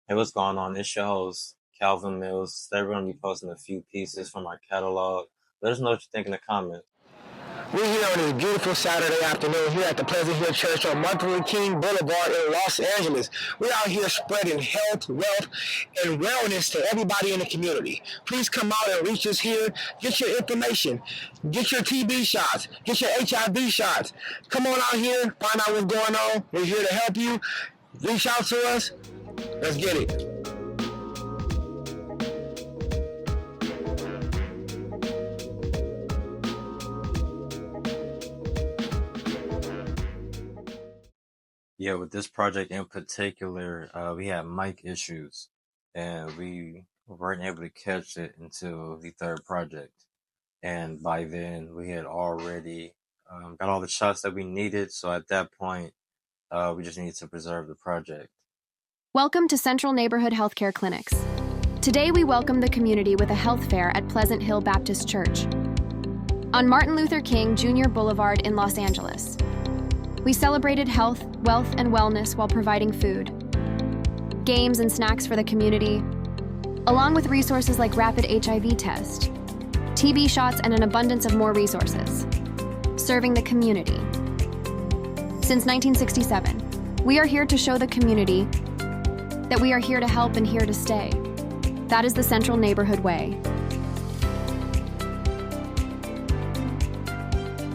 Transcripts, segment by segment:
Hey, what's going on? It's your host, Calvin Mills. Today we're going to be posting a few pieces from our catalog. Let us know what you think in the comments. We're here on this beautiful Saturday afternoon here at the Pleasant Hill Church on Martin Luther King Boulevard in Los Angeles. We're out here spreading health, wealth, and wellness to everybody in the community. Please come out and reach us here. Get your information. Get your TB shots. Get your HIV shots. Come on out here. Find out what's going on. We're here to help you. Reach out to us. Let's get it. Yeah, with this project in particular, we had mic issues and we weren't able to catch it until the third project. And by then, we had already got all the shots that we needed. So at that point, we just needed to preserve the project. Welcome to Central Neighborhood Healthcare Clinics. Today we welcome the community with a health fair at Pleasant Hill Baptist Church on Martin Luther King Jr. Boulevard in Los Angeles. We celebrated health, wealth, and wellness while providing food, games and snacks for the community, along with resources like rapid HIV test, TB shots, and an abundance of more resources, serving the community. Since 1967, we are here to show the community that we are here to help and here to stay. That is the Central Neighborhood way.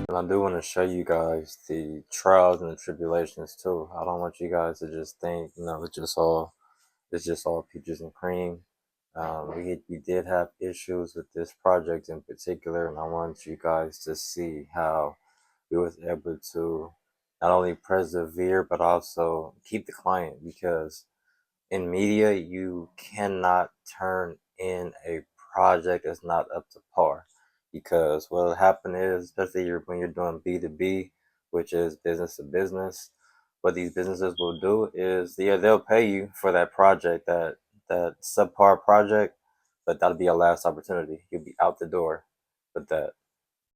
And I do want to show you guys the trials and the tribulations too. I don't want you guys to just think, it's just all peaches and cream. We did have issues with this project in particular, and I want you guys to see how we was able to not only persevere but also keep the client, because in media you cannot turn in a project that's not up to par. Because what will happen is, especially when you're doing B2B, which is business to business, what these businesses will do is, they'll pay you for that project, that subpar project, but that'll be your last opportunity. You'll be out the door with that.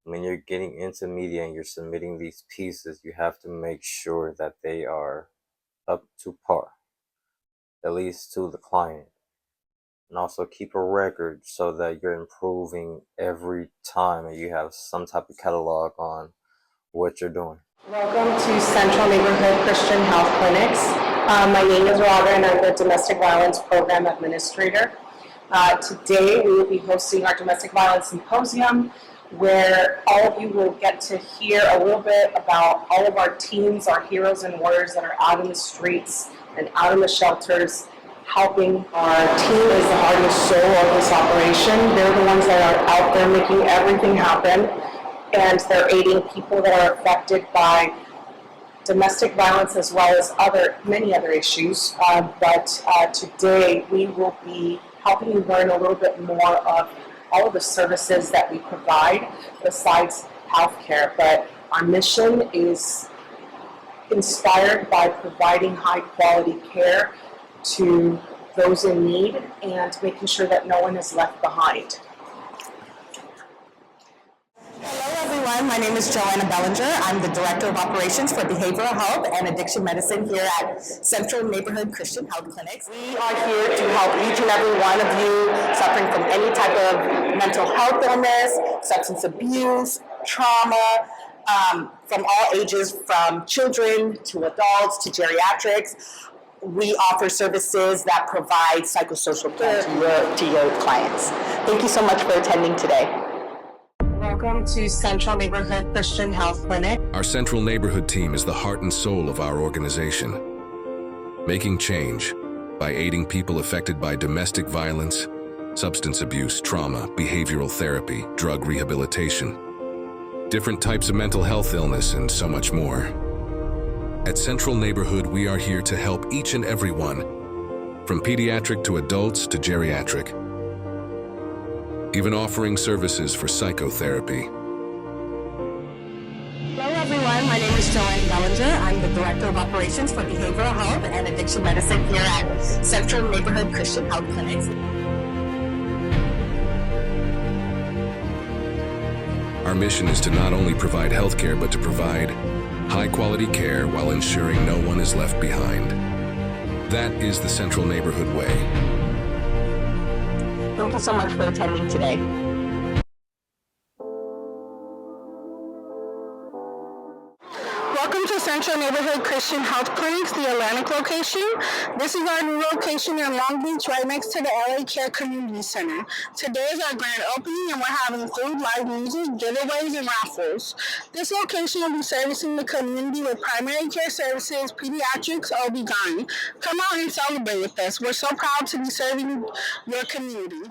When you're getting into media and you're submitting these pieces, you have to make sure that they are up to par, at least to the client. And also keep a record so that you're improving every time and you have some type of catalog on what you're doing. Welcome to Central Neighborhood Christian Health Clinics. My name is Robert and I'm the Domestic Violence Program Administrator. Today we will be hosting our Domestic Violence Symposium, where all of you will get to hear a little bit about all of our teams, our heroes and warriors that are out in the streets and out in the shelters, helping. Our team is the heart and soul of this operation. They're the ones that are out there making everything happen, and they're aiding people that are affected by domestic violence as well as many other issues. But today we will be helping you learn a little bit more of all of the services that we provide besides healthcare. But our mission is inspired by providing high quality care to those in need and making sure that no one is left behind. Hello everyone, my name is Joanna Bellinger. I'm the Director of Operations for Behavioral Health and Addiction Medicine here at Central Neighborhood Christian Health Clinics. We are here to help each and every one of you suffering from any type of mental health illness, substance abuse, trauma, from all ages, from children to adults to geriatrics. We offer services that provide psychosocial care to your clients. Thank you so much for attending today. Welcome to Central Neighborhood Christian Health Clinic. Our Central Neighborhood team is the heart and soul of our organization, making change by aiding people affected by domestic violence, substance abuse, trauma, behavioral therapy, drug rehabilitation, different types of mental health illness, and so much more. At Central Neighborhood, we are here to help each and every one, from pediatric to adults to geriatric, even offering services for psychotherapy. Hello everyone, my name is Joanne Bellinger. I'm the Director of Operations for Behavioral Health and Addiction Medicine here at Central Neighborhood Christian Health Clinics. Our mission is to not only provide healthcare, but to provide high-quality care while ensuring no one is left behind. That is the Central Neighborhood Way. Thank you so much for attending today. Welcome to Central Neighborhood Christian Health Clinics, the Atlantic location. This is our new location in Long Beach, right next to the LA Care Community Center. Today is our grand opening, and we're having food, live music, giveaways, and raffles. This location will be servicing the community with primary care services, pediatrics, OB-GYN. Come out and celebrate with us. We're so proud to be serving your community.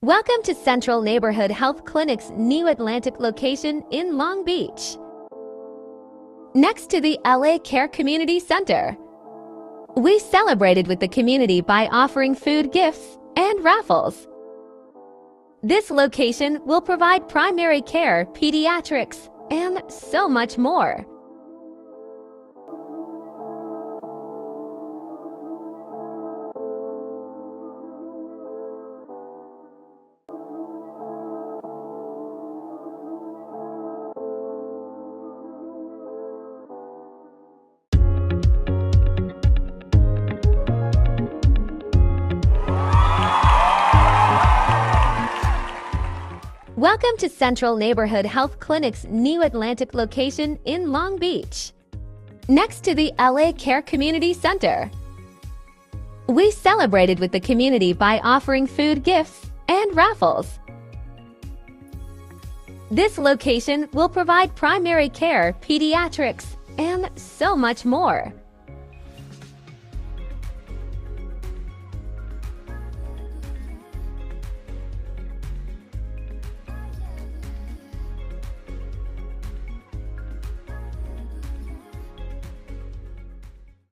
Welcome to Central Neighborhood Health Clinic's new Atlantic location in Long Beach, next to the LA Care Community Center. We celebrated with the community by offering food gifts and raffles. This location will provide primary care, pediatrics, and so much more. Welcome to Central Neighborhood Health Clinic's new Atlantic location in Long Beach, next to the LA Care Community Center. We celebrated with the community by offering food gifts and raffles. This location will provide primary care, pediatrics, and so much more.